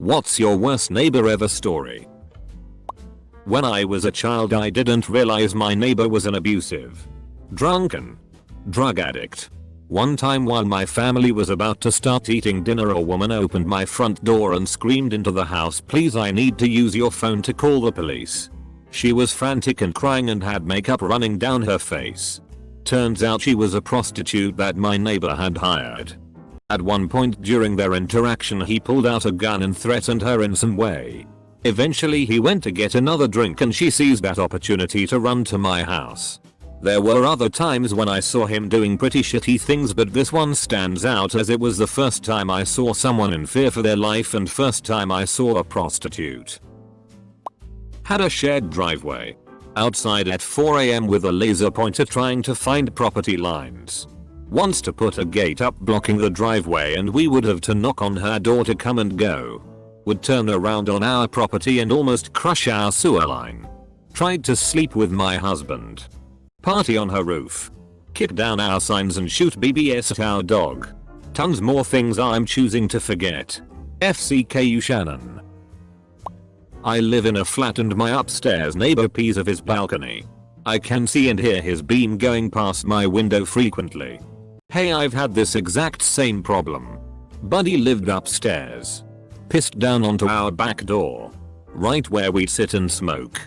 What's your worst neighbor ever story? When I was a child, I didn't realize my neighbor was an abusive, drunken, drug addict. One time while my family was about to start eating dinner, a woman opened my front door and screamed into the house, "Please, I need to use your phone to call the police." She was frantic and crying and had makeup running down her face. Turns out she was a prostitute that my neighbor had hired. At one point during their interaction, he pulled out a gun and threatened her in some way. Eventually he went to get another drink and she seized that opportunity to run to my house. There were other times when I saw him doing pretty shitty things, but this one stands out as it was the first time I saw someone in fear for their life and first time I saw a prostitute. Had a shared driveway. Outside at 4 AM with a laser pointer trying to find property lines. Wants to put a gate up blocking the driveway and we would have to knock on her door to come and go. Would turn around on our property and almost crush our sewer line. Tried to sleep with my husband. Party on her roof. Kick down our signs and shoot BBS at our dog. Tons more things I'm choosing to forget. FCKU Shannon. I live in a flat and my upstairs neighbor pees of his balcony. I can see and hear his beam going past my window frequently. Hey, I've had this exact same problem. Buddy lived upstairs. Pissed down onto our back door. Right where we sit and smoke.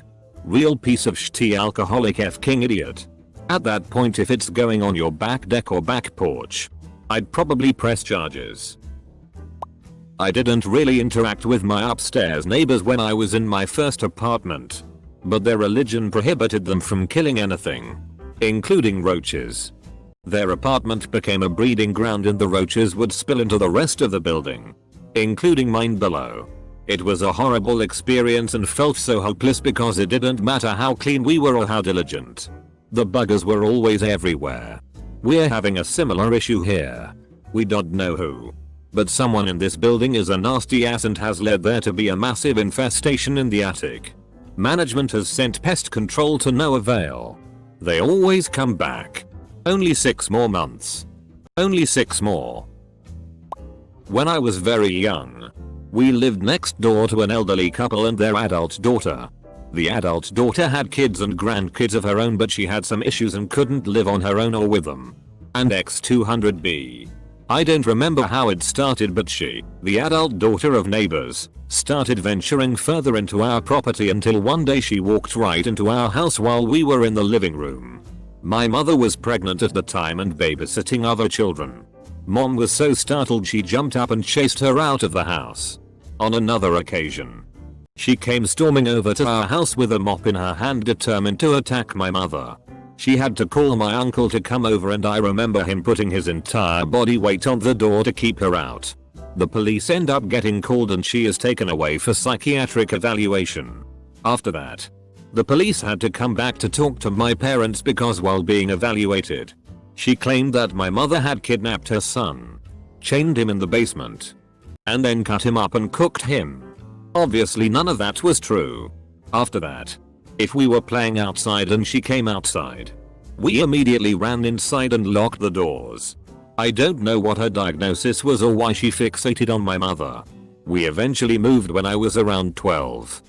Real piece of shitty alcoholic f-king idiot. At that point, if it's going on your back deck or back porch, I'd probably press charges. I didn't really interact with my upstairs neighbors when I was in my first apartment. But their religion prohibited them from killing anything. Including roaches. Their apartment became a breeding ground and the roaches would spill into the rest of the building. Including mine below. It was a horrible experience and felt so hopeless because it didn't matter how clean we were or how diligent. The buggers were always everywhere. We're having a similar issue here. We don't know who. But someone in this building is a nasty ass and has led there to be a massive infestation in the attic. Management has sent pest control to no avail. They always come back. Only 6 more months. Only 6 more. When I was very young, we lived next door to an elderly couple and their adult daughter. The adult daughter had kids and grandkids of her own, but she had some issues and couldn't live on her own or with them. And X200B. I don't remember how it started, but she, the adult daughter of neighbors, started venturing further into our property until one day she walked right into our house while we were in the living room. My mother was pregnant at the time and babysitting other children. Mom was so startled she jumped up and chased her out of the house. On another occasion, she came storming over to our house with a mop in her hand, determined to attack my mother. She had to call my uncle to come over and I remember him putting his entire body weight on the door to keep her out. The police end up getting called and she is taken away for psychiatric evaluation. After that, the police had to come back to talk to my parents because while being evaluated, she claimed that my mother had kidnapped her son, chained him in the basement, and then cut him up and cooked him. Obviously none of that was true. After that, if we were playing outside and she came outside, we immediately ran inside and locked the doors. I don't know what her diagnosis was or why she fixated on my mother. We eventually moved when I was around 12.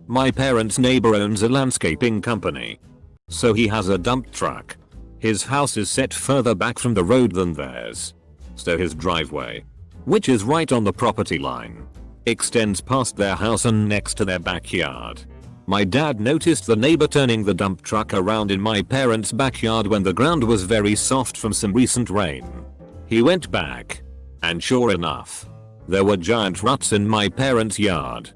My parents' neighbor owns a landscaping company. So he has a dump truck. His house is set further back from the road than theirs. So his driveway, which is right on the property line, extends past their house and next to their backyard. My dad noticed the neighbor turning the dump truck around in my parents' backyard when the ground was very soft from some recent rain. He went back, and sure enough, there were giant ruts in my parents' yard.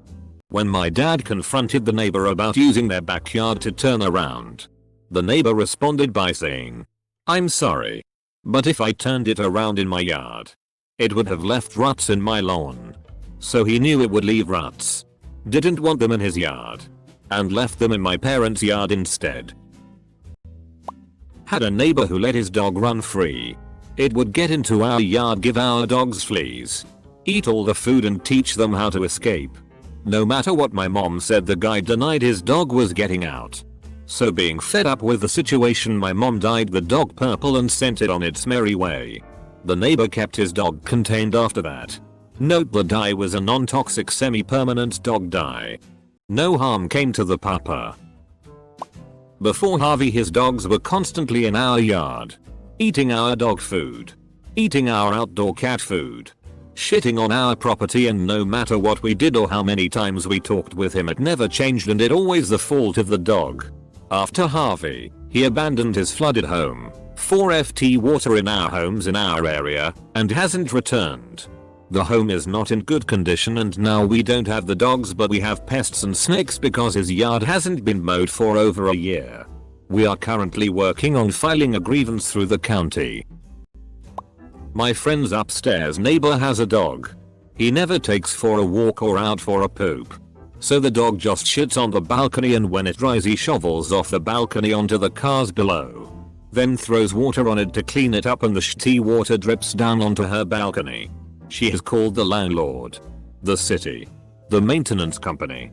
When my dad confronted the neighbor about using their backyard to turn around, the neighbor responded by saying, "I'm sorry, but if I turned it around in my yard, it would have left ruts in my lawn." So he knew it would leave ruts. Didn't want them in his yard, and left them in my parents' yard instead. Had a neighbor who let his dog run free. It would get into our yard, give our dogs fleas, eat all the food and teach them how to escape. No matter what my mom said, the guy denied his dog was getting out. So being fed up with the situation, my mom dyed the dog purple and sent it on its merry way. The neighbor kept his dog contained after that. Note the dye was a non-toxic semi-permanent dog dye. No harm came to the pupper. Before Harvey, his dogs were constantly in our yard, eating our dog food, eating our outdoor cat food, shitting on our property, and no matter what we did or how many times we talked with him, it never changed and it always the fault of the dog. After Harvey, he abandoned his flooded home, 4ft water in our homes in our area, and hasn't returned. The home is not in good condition and now we don't have the dogs but we have pests and snakes because his yard hasn't been mowed for over a year. We are currently working on filing a grievance through the county. My friend's upstairs neighbor has a dog. He never takes for a walk or out for a poop. So the dog just shits on the balcony, and when it dries he shovels off the balcony onto the cars below. Then throws water on it to clean it up and the shitty water drips down onto her balcony. She has called the landlord, the city, the maintenance company.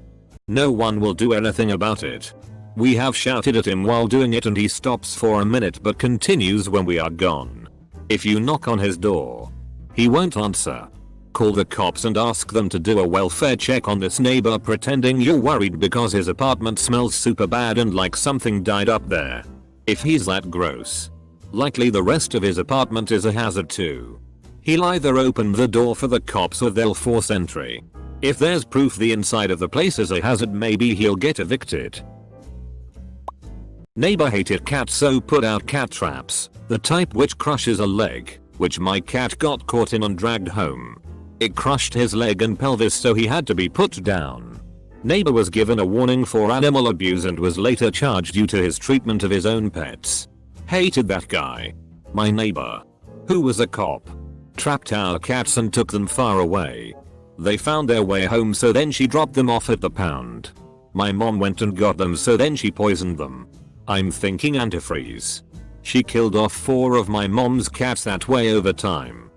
No one will do anything about it. We have shouted at him while doing it and he stops for a minute but continues when we are gone. If you knock on his door, he won't answer. Call the cops and ask them to do a welfare check on this neighbor, pretending you're worried because his apartment smells super bad and like something died up there. If he's that gross, likely the rest of his apartment is a hazard too. He'll either open the door for the cops or they'll force entry. If there's proof the inside of the place is a hazard, maybe he'll get evicted. Neighbor hated cats so put out cat traps, the type which crushes a leg, which my cat got caught in and dragged home. It crushed his leg and pelvis so he had to be put down. Neighbor was given a warning for animal abuse and was later charged due to his treatment of his own pets. Hated that guy. My neighbor, who was a cop, trapped our cats and took them far away. They found their way home so then she dropped them off at the pound. My mom went and got them so then she poisoned them. I'm thinking antifreeze. She killed off 4 of my mom's cats that way over time.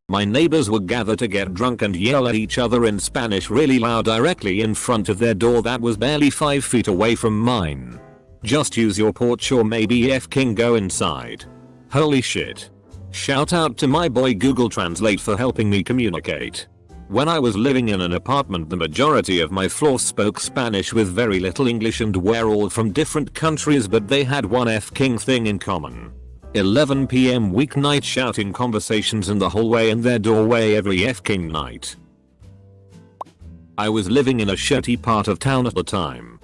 My neighbors would gather to get drunk and yell at each other in Spanish really loud directly in front of their door that was barely 5 feet away from mine. Just use your porch or maybe f***ing go inside. Holy shit. Shout out to my boy Google Translate for helping me communicate. When I was living in an apartment, the majority of my floor spoke Spanish with very little English and were all from different countries, but they had one f***ing thing in common. 11 PM weeknight shouting conversations in the hallway and their doorway every f***ing night. I was living in a shitty part of town at the time.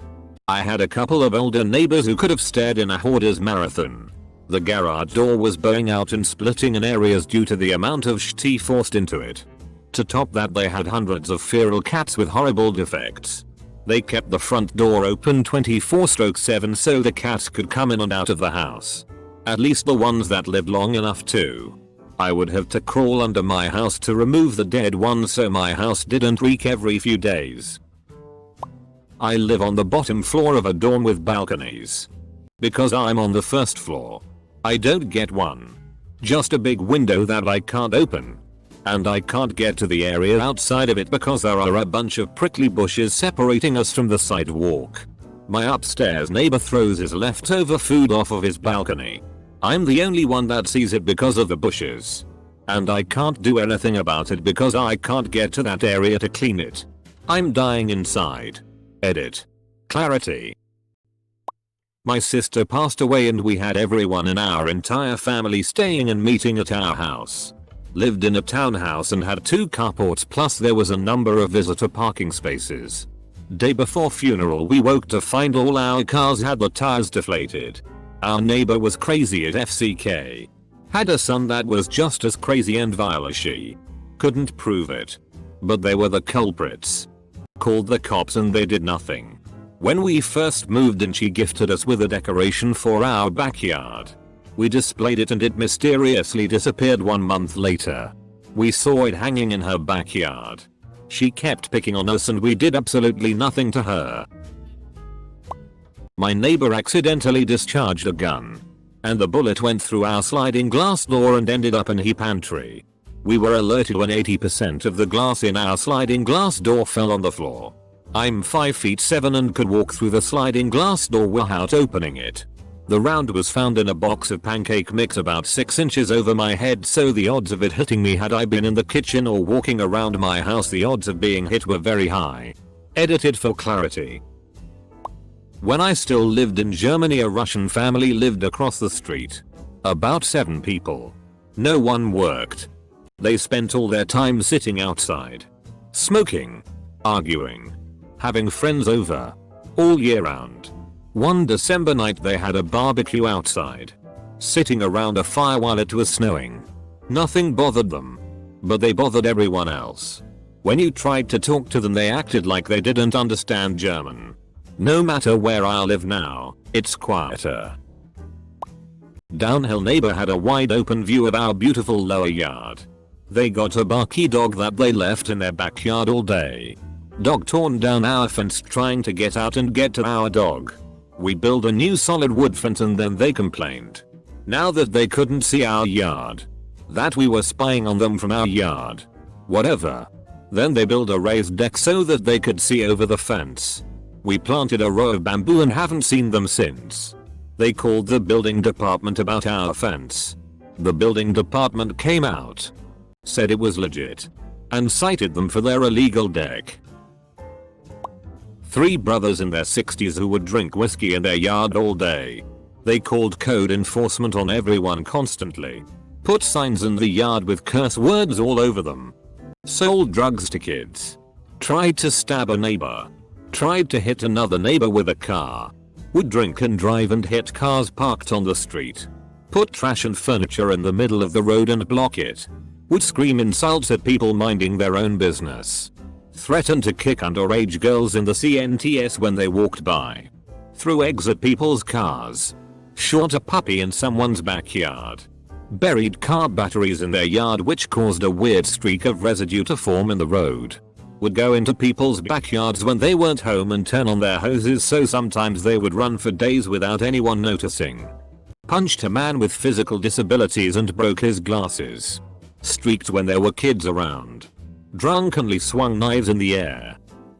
I had a couple of older neighbors who could have stared in a hoarder's marathon. The garage door was bowing out and splitting in areas due to the amount of shit forced into it. To top that, they had hundreds of feral cats with horrible defects. They kept the front door open 24/7 so the cats could come in and out of the house. At least the ones that lived long enough to. I would have to crawl under my house to remove the dead ones so my house didn't reek every few days. I live on the bottom floor of a dorm with balconies. Because I'm on the first floor, I don't get one. Just a big window that I can't open. And I can't get to the area outside of it because there are a bunch of prickly bushes separating us from the sidewalk. My upstairs neighbor throws his leftover food off of his balcony. I'm the only one that sees it because of the bushes. And I can't do anything about it because I can't get to that area to clean it. I'm dying inside. Edit. Clarity. My sister passed away and we had everyone in our entire family staying and meeting at our house. Lived in a townhouse and had 2 carports plus there was a number of visitor parking spaces. Day before funeral we woke to find all our cars had the tires deflated. Our neighbor was crazy at FCK. Had a son that was just as crazy and vile as she. Couldn't prove it. But they were the culprits. Called the cops and they did nothing. When we first moved in she gifted us with a decoration for our backyard. We displayed it and it mysteriously disappeared 1 month later. We saw it hanging in her backyard. She kept picking on us and we did absolutely nothing to her. My neighbor accidentally discharged a gun. And the bullet went through our sliding glass door and ended up in his pantry. We were alerted when 80% of the glass in our sliding glass door fell on the floor. I'm 5'7" and could walk through the sliding glass door without opening it. The round was found in a box of pancake mix about 6 inches over my head, so the odds of it hitting me had I been in the kitchen or walking around my house, the odds of being hit were very high. Edited for clarity. When I still lived in Germany, a Russian family lived across the street. About 7 people. No one worked. They spent all their time sitting outside, smoking, arguing, having friends over, all year round. One December night they had a barbecue outside, sitting around a fire while it was snowing. Nothing bothered them, but they bothered everyone else. When you tried to talk to them, they acted like they didn't understand German. No matter where I live now, it's quieter. Downhill neighbor had a wide open view of our beautiful lower yard. They got a barky dog that they left in their backyard all day. Dog torn down our fence trying to get out and get to our dog. We built a new solid wood fence and then they complained. Now that they couldn't see our yard, that we were spying on them from our yard. Whatever. Then they built a raised deck so that they could see over the fence. We planted a row of bamboo and haven't seen them since. They called the building department about our fence. The building department came out, said it was legit, and cited them for their illegal deck. 3 brothers in their 60s who would drink whiskey in their yard all day. They called code enforcement on everyone constantly. Put signs in the yard with curse words all over them. Sold drugs to kids. Tried to stab a neighbor. Tried to hit another neighbor with a car. Would drink and drive and hit cars parked on the street. Put trash and furniture in the middle of the road and block it. Would scream insults at people minding their own business. Threatened to kick underage girls in the CNTS when they walked by. Threw eggs at people's cars. Shot a puppy in someone's backyard. Buried car batteries in their yard which caused a weird streak of residue to form in the road. Would go into people's backyards when they weren't home and turn on their hoses so sometimes they would run for days without anyone noticing. Punched a man with physical disabilities and broke his glasses. Streaked when there were kids around. Drunkenly swung knives in the air.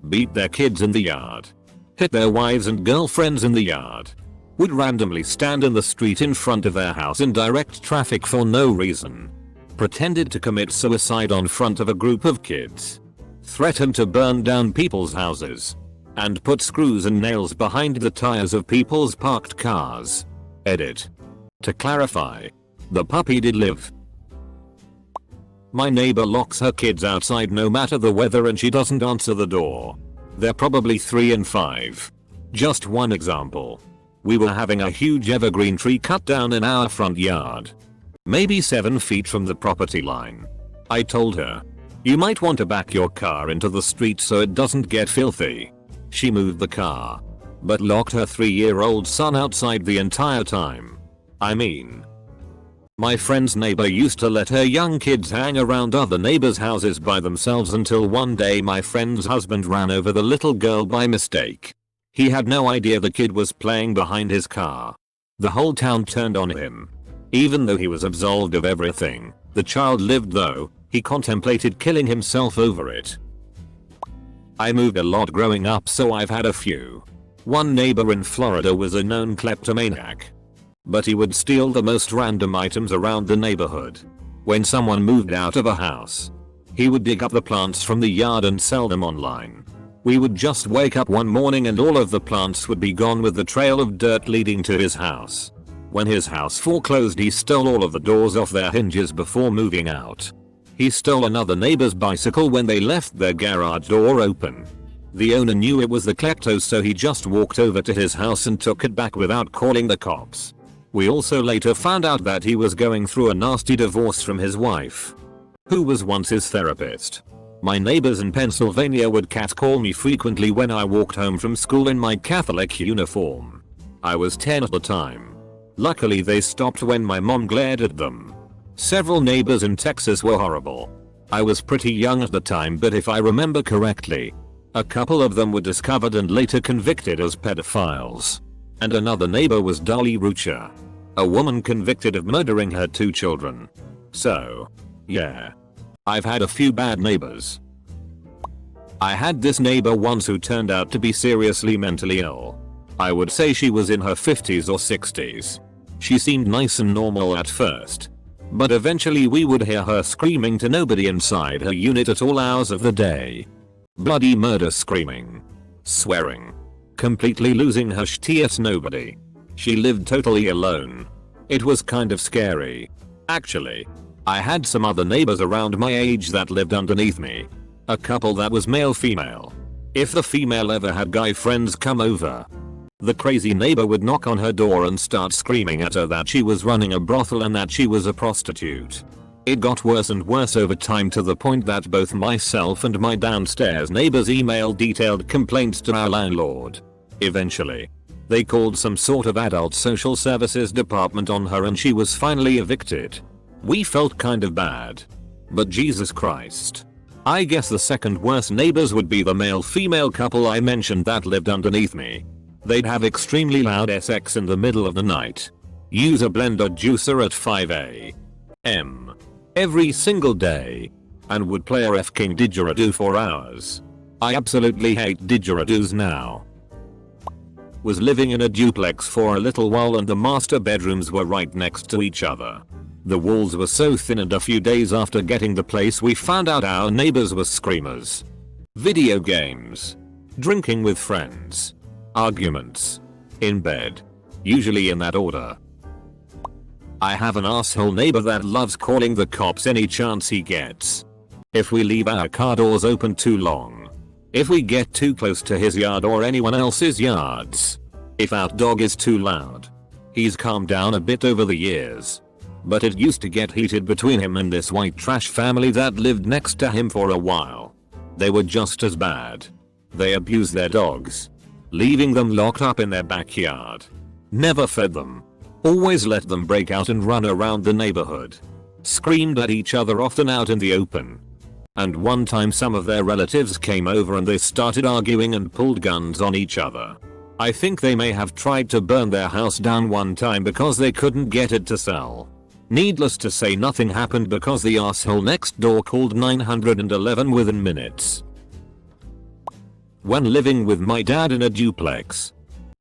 Beat their kids in the yard. Hit their wives and girlfriends in the yard. Would randomly stand in the street in front of their house and direct traffic for no reason. Pretended to commit suicide on front of a group of kids. Threatened to burn down people's houses. And put screws and nails behind the tires of people's parked cars. Edit. To clarify, the puppy did live. My neighbor locks her kids outside no matter the weather and she doesn't answer the door. They're probably 3 and 5. Just one example. We were having a huge evergreen tree cut down in our front yard. Maybe 7 feet from the property line. I told her, you might want to back your car into the street so it doesn't get filthy. She moved the car, but locked her 3-year-old son outside the entire time. I mean, my friend's neighbor used to let her young kids hang around other neighbors' houses by themselves until one day my friend's husband ran over the little girl by mistake. He had no idea the kid was playing behind his car. The whole town turned on him. Even though he was absolved of everything, the child lived though, he contemplated killing himself over it. I moved a lot growing up so I've had a few. One neighbor in Florida was a known kleptomaniac. But he would steal the most random items around the neighborhood. When someone moved out of a house, he would dig up the plants from the yard and sell them online. We would just wake up one morning and all of the plants would be gone with the trail of dirt leading to his house. When his house foreclosed, he stole all of the doors off their hinges before moving out. He stole another neighbor's bicycle when they left their garage door open. The owner knew it was the klepto so he just walked over to his house and took it back without calling the cops. We also later found out that he was going through a nasty divorce from his wife, who was once his therapist. My neighbors in Pennsylvania would catcall me frequently when I walked home from school in my Catholic uniform. I was 10 at the time. Luckily they stopped when my mom glared at them. Several neighbors in Texas were horrible. I was pretty young at the time, but if I remember correctly, a couple of them were discovered and later convicted as pedophiles. And another neighbor was Dolly Rucher, a woman convicted of murdering her 2 children. So, yeah. I've had a few bad neighbors. I had this neighbor once who turned out to be seriously mentally ill. I would say she was in her 50s or 60s. She seemed nice and normal at first. But eventually we would hear her screaming to nobody inside her unit at all hours of the day. Bloody murder screaming. Swearing. Completely losing her shit at nobody. She lived totally alone. It was kind of scary. Actually, I had some other neighbors around my age that lived underneath me. A couple that was male-female. If the female ever had guy friends come over, the crazy neighbor would knock on her door and start screaming at her that she was running a brothel and that she was a prostitute. It got worse and worse over time to the point that both myself and my downstairs neighbors emailed detailed complaints to our landlord. Eventually, they called some sort of adult social services department on her and she was finally evicted. We felt kind of bad. But Jesus Christ. I guess the second worst neighbors would be the male-female couple I mentioned that lived underneath me. They'd have extremely loud sex in the middle of the night. Use a blender juicer at 5 a.m. every single day. And would play a F-King didgeridoo for hours. I absolutely hate didgeridoos now. Was living in a duplex for a little while and the master bedrooms were right next to each other. The walls were so thin and a few days after getting the place we found out our neighbors were screamers. Video games. Drinking with friends. Arguments. In bed. Usually in that order. I have an asshole neighbor that loves calling the cops any chance he gets. If we leave our car doors open too long. If we get too close to his yard or anyone else's yards. If our dog is too loud. He's calmed down a bit over the years. But it used to get heated between him and this white trash family that lived next to him for a while. They were just as bad. They abused their dogs. Leaving them locked up in their backyard. Never fed them. Always let them break out and run around the neighborhood. Screamed at each other often out in the open. And one time some of their relatives came over and they started arguing and pulled guns on each other. I think they may have tried to burn their house down one time because they couldn't get it to sell. Needless to say nothing happened because the asshole next door called 911 within minutes. When living with my dad in a duplex.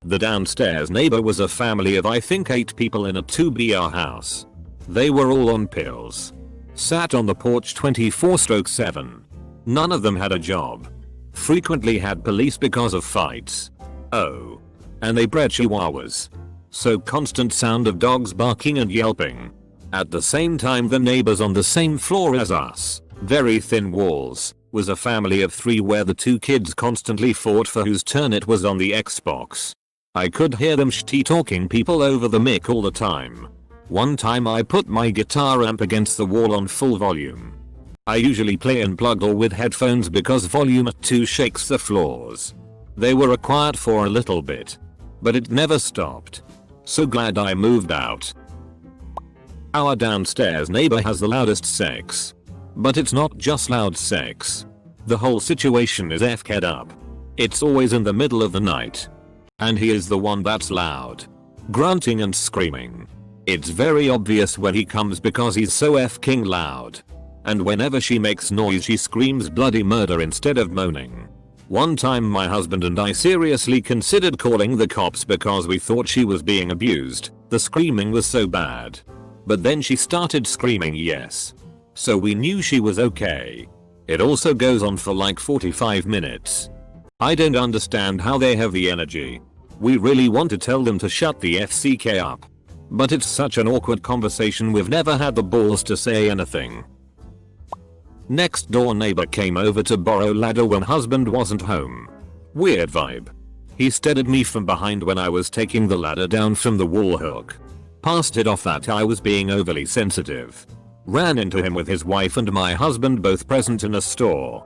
The downstairs neighbor was a family of I think 8 people in a 2BR house. They were all on pills. Sat on the porch 24/7. None of them had a job. Frequently had police because of fights. Oh. And they bred chihuahuas. So constant sound of dogs barking and yelping. At the same time the neighbors on the same floor as us, very thin walls, was a family of 3 where the 2 kids constantly fought for whose turn it was on the Xbox. I could hear them talking people over the mic all the time. One time I put my guitar amp against the wall on full volume. I usually play unplugged or with headphones because volume at 2 shakes the floors. They were quiet for a little bit. But it never stopped. So glad I moved out. Our downstairs neighbor has the loudest sex. But it's not just loud sex. The whole situation is f-ked up. It's always in the middle of the night. And he is the one that's loud. Grunting and screaming. It's very obvious when he comes because he's so f-king loud. And whenever she makes noise she screams bloody murder instead of moaning. One time my husband and I seriously considered calling the cops because we thought she was being abused. The screaming was so bad. But then she started screaming yes. So we knew she was okay. It also goes on for like 45 minutes. I don't understand how they have the energy. We really want to tell them to shut the FCK up. But it's such an awkward conversation we've never had the balls to say anything. Next door neighbor came over to borrow ladder when husband wasn't home. Weird vibe. He stared at me from behind when I was taking the ladder down from the wall hook. Passed it off that I was being overly sensitive. Ran into him with his wife and my husband both present in a store.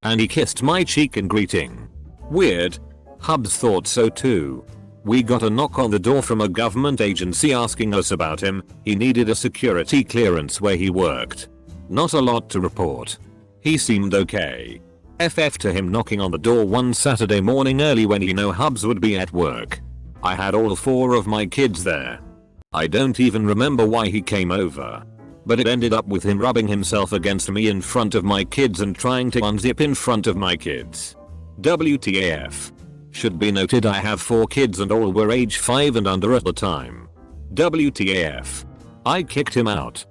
And he kissed my cheek in greeting. Weird. Hubs thought so too. We got a knock on the door from a government agency asking us about him. He needed a security clearance where he worked. Not a lot to report. He seemed okay. FF to him knocking on the door one Saturday morning early when he knew Hubs would be at work. I had all 4 of my kids there. I don't even remember why he came over. But it ended up with him rubbing himself against me in front of my kids and trying to unzip in front of my kids. WTF. Should be noted I have 4 kids and all were age 5 and under at the time. WTAF. I kicked him out.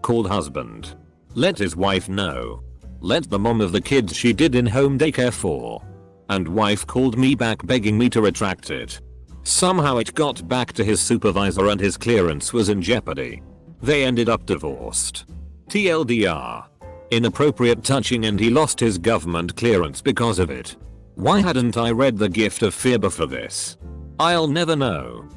Called husband. Let his wife know. Let the mom of the kids she did in-home daycare for. And wife called me back begging me to retract it. Somehow it got back to his supervisor and his clearance was in jeopardy. They ended up divorced. TLDR. Inappropriate touching and he lost his government clearance because of it. Why hadn't I read The Gift of Fear before this? I'll never know.